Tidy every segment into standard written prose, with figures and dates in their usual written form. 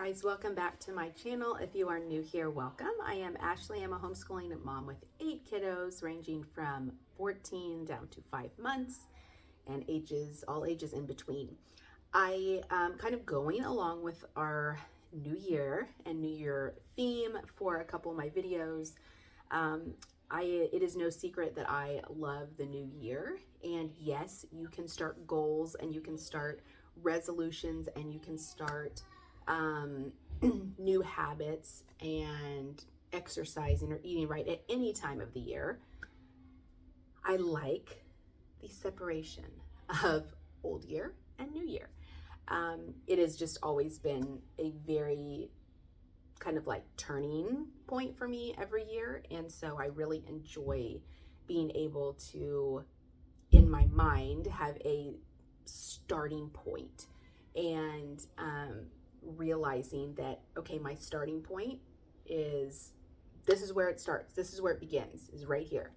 guys, welcome back to my channel. If you are new here, welcome. I am Ashley. I'm a homeschooling mom with 8 kiddos ranging from 14 down to 5 months and all ages in between. I am kind of going along with our new year and new year theme for a couple of my videos. It is no secret that I love the new year, and yes, you can start goals and you can start resolutions and you can start new habits and exercising or eating right at any time of the year. I like the separation of old year and new year. It has just always been a very kind of like turning point for me every year. And so I really enjoy being able to, in my mind, have a starting point and realizing that, okay, my starting point is, this is where it starts. This is where it begins, is right here.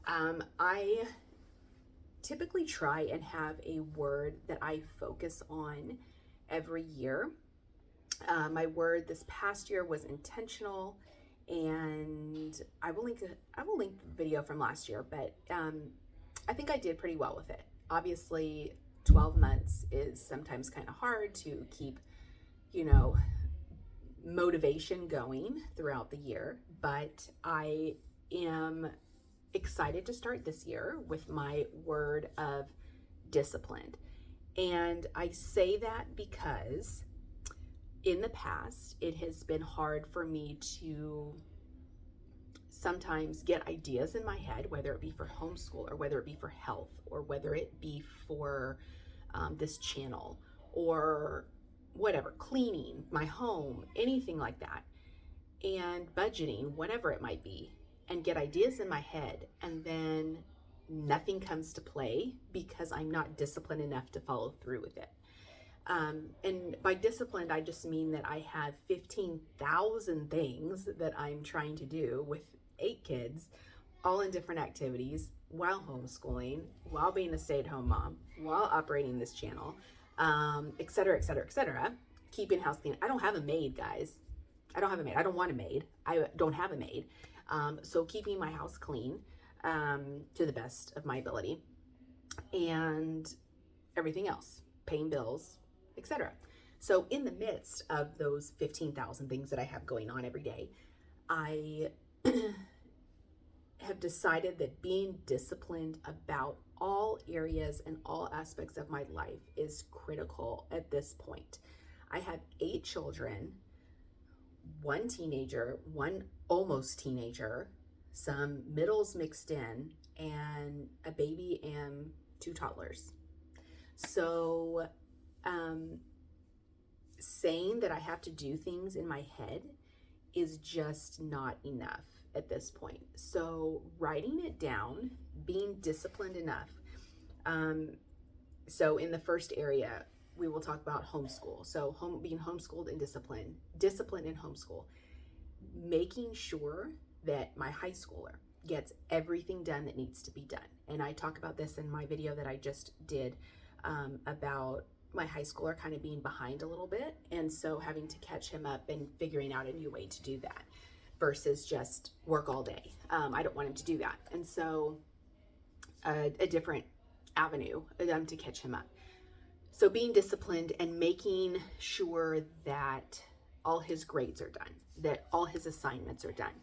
I typically try and have a word that I focus on every year. My word this past year was intentional, and I will link the video from last year, but I think I did pretty well with it. Obviously, 12 months is sometimes kind of hard to keep, motivation going throughout the year, but I am excited to start this year with my word of disciplined. And I say that because in the past, it has been hard for me to sometimes get ideas in my head, whether it be for homeschool or whether it be for health or whether it be for this channel or whatever, cleaning my home, anything like that, and budgeting, whatever it might be, and get ideas in my head, and then nothing comes to play because I'm not disciplined enough to follow through with it. And by disciplined, I just mean that I have 15,000 things that I'm trying to do with 8 kids, all in different activities, while homeschooling, while being a stay-at-home mom, while operating this channel, et cetera, et cetera, et cetera, keeping house clean. I don't have a maid, guys. I don't have a maid. I don't want a maid. I don't have a maid. So keeping my house clean to the best of my ability, and everything else, paying bills, etc. So in the midst of those 15,000 things that I have going on every day, I have decided that being disciplined about all areas and all aspects of my life is critical at this point. I have 8 children, 1 teenager, 1 almost teenager, some middles mixed in, and a baby and 2 toddlers. So saying that I have to do things in my head is just not enough at this point. So writing it down, being disciplined enough. So in the first area, we will talk about homeschool. So being homeschooled and disciplined in homeschool, making sure that my high schooler gets everything done that needs to be done. And I talk about this in my video that I just did about my high schooler kind of being behind a little bit. And so having to catch him up and figuring out a new way to do that versus just work all day. I don't want him to do that. And so a different avenue to catch him up. So being disciplined and making sure that all his grades are done, that all his assignments are done,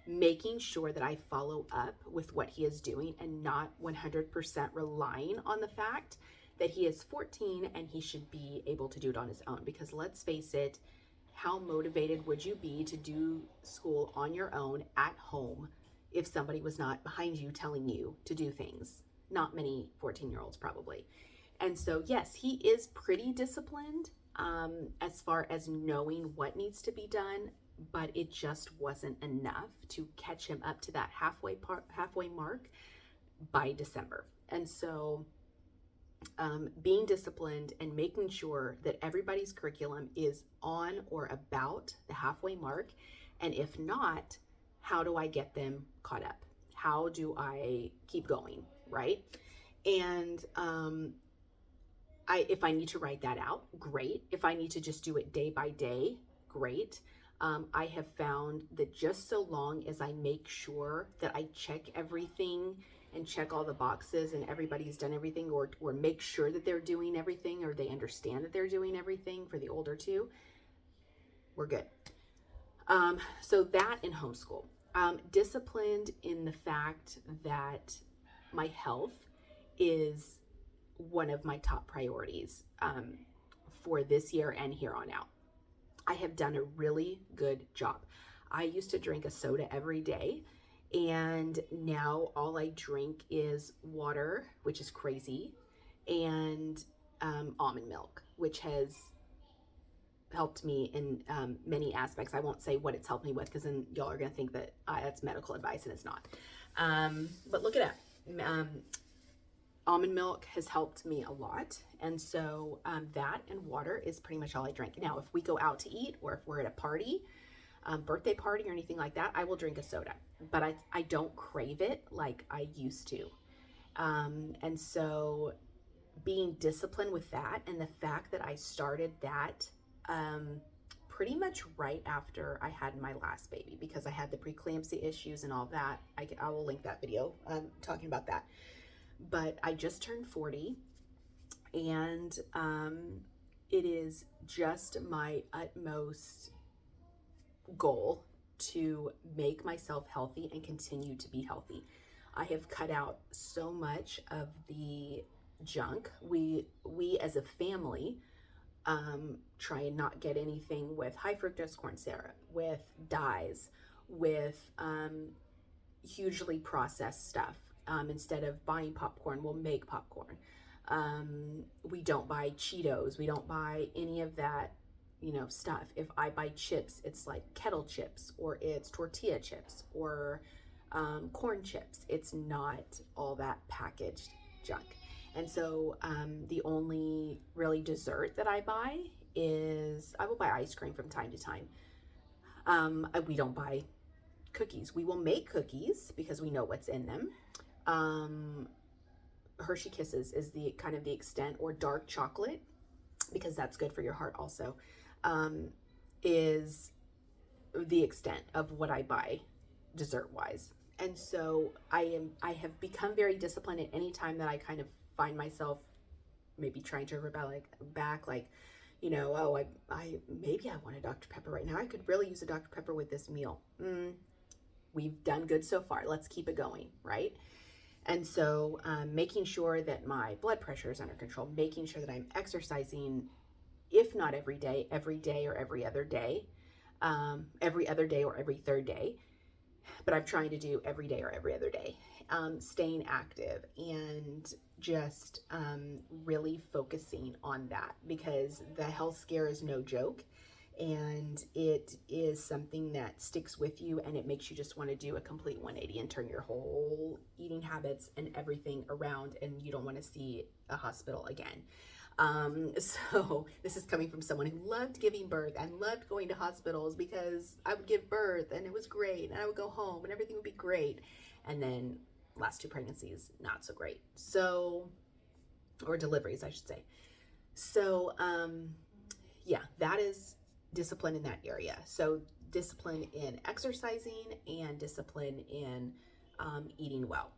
making sure that I follow up with what he is doing and not 100% relying on the fact that he is 14 and he should be able to do it on his own. Because let's face it, how motivated would you be to do school on your own at home if somebody was not behind you telling you to do things? Not many 14-year-olds probably. And so yes, he is pretty disciplined as far as knowing what needs to be done, but it just wasn't enough to catch him up to that halfway mark by December. And so being disciplined and making sure that everybody's curriculum is on or about the halfway mark. And if not, how do I get them caught up? How do I keep going, right? And if I need to write that out, great. If I need to just do it day by day, great. I have found that just so long as I make sure that I check everything and check all the boxes and everybody's done everything, or make sure that they're doing everything, or they understand that they're doing everything for the older two, we're good. So that in homeschool. Disciplined in the fact that my health is one of my top priorities for this year and here on out. I have done a really good job. I used to drink a soda every day, and now all I drink is water, which is crazy, and almond milk, which has helped me in many aspects. I won't say what it's helped me with, because then y'all are going to think that that's medical advice, and it's not. But look at that. Almond milk has helped me a lot. And so that and water is pretty much all I drink. Now, if we go out to eat, or if we're at a party, birthday party or anything like that, I will drink a soda, but I don't crave it like I used to. And so being disciplined with that, and the fact that I started that pretty much right after I had my last baby, because I had the preeclampsia issues and all that. I will link that video talking about that. But I just turned 40, and it is just my utmost goal to make myself healthy and continue to be healthy. I have cut out so much of the junk. We as a family try and not get anything with high fructose corn syrup, with dyes, with hugely processed stuff. Instead of buying popcorn, we'll make popcorn. We don't buy Cheetos. We don't buy any of that, stuff. If I buy chips, it's like kettle chips, or it's tortilla chips, or corn chips. It's not all that packaged junk. And so the only really dessert that I buy is, I will buy ice cream from time to time. We don't buy cookies. We will make cookies because we know what's in them. Hershey Kisses is the kind of the extent, or dark chocolate, because that's good for your heart also, is the extent of what I buy dessert wise. And so I have become very disciplined at any time that I kind of find myself maybe trying to rebel back, like, maybe I want a Dr. Pepper right now. I could really use a Dr. Pepper with this meal. We've done good so far. Let's keep it going, right? And so making sure that my blood pressure is under control, making sure that I'm exercising, if not every day or every other day or every third day, but I'm trying to do every day or every other day, staying active, and just really focusing on that, because the health scare is no joke. And it is something that sticks with you, and it makes you just want to do a complete 180 and turn your whole eating habits and everything around, and you don't want to see a hospital again. So this is coming from someone who loved giving birth and loved going to hospitals, because I would give birth and it was great, and I would go home and everything would be great. And then last 2 pregnancies, not so great. So, or deliveries, I should say. So, yeah, that is discipline in that area. So discipline in exercising and discipline in eating well.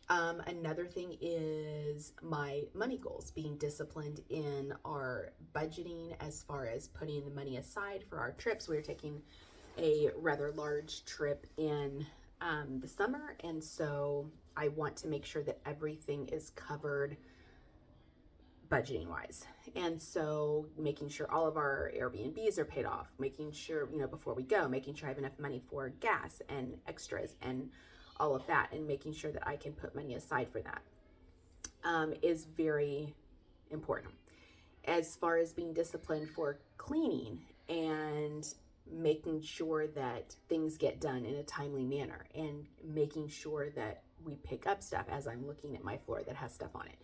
Another thing is my money goals, being disciplined in our budgeting, as far as putting the money aside for our trips. We're taking a rather large trip in the summer, and so I want to make sure that everything is covered budgeting wise. And so making sure all of our Airbnbs are paid off, making sure, before we go, making sure I have enough money for gas and extras and all of that, and making sure that I can put money aside for that is very important. As far as being disciplined for cleaning and making sure that things get done in a timely manner, and making sure that we pick up stuff as I'm looking at my floor that has stuff on it.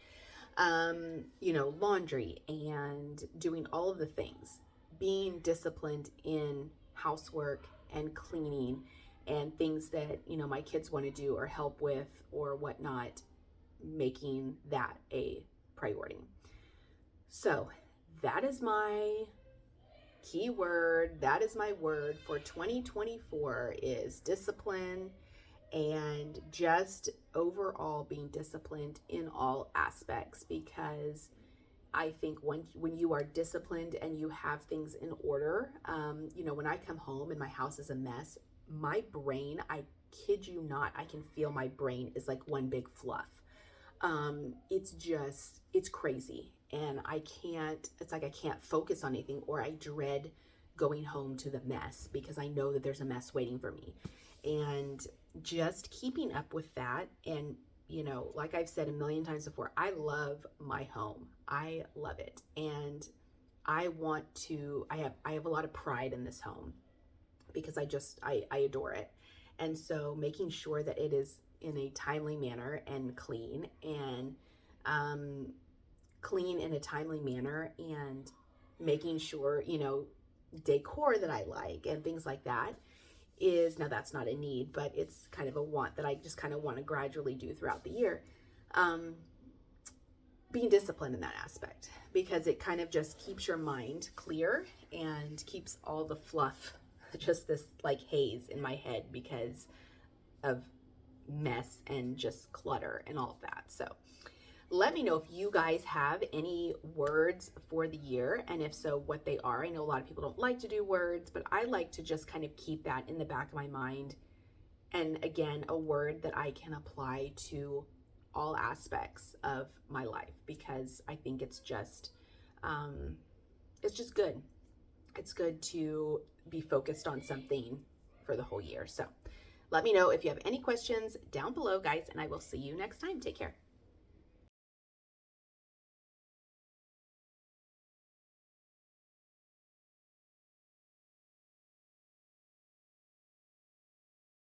Laundry and doing all of the things, being disciplined in housework and cleaning and things that, my kids want to do or help with or whatnot, making that a priority. So that is my keyword, that is my word for 2024, is discipline, and just overall being disciplined in all aspects. Because I think when you are disciplined and you have things in order, when I come home and my house is a mess, my brain, I kid you not, I can feel my brain is like one big fluff. It's crazy. And it's like I can't focus on anything, or I dread going home to the mess because I know that there's a mess waiting for me. And just keeping up with that. And, like I've said a million times before, I love my home. I love it. And I have a lot of pride in this home because I adore it. And so making sure that it is in a timely manner and clean in a timely manner, and making sure, decor that I like and things like that is, now that's not a need, but it's kind of a want that I just kind of want to gradually do throughout the year. Being disciplined in that aspect, because it kind of just keeps your mind clear and keeps all the fluff, just this like haze in my head because of mess and just clutter and all of that. So let me know if you guys have any words for the year, and if so, what they are. I know a lot of people don't like to do words, but I like to just kind of keep that in the back of my mind. And again, a word that I can apply to all aspects of my life, because I think it's just good. It's good to be focused on something for the whole year. So let me know if you have any questions down below, guys, and I will see you next time. Take care.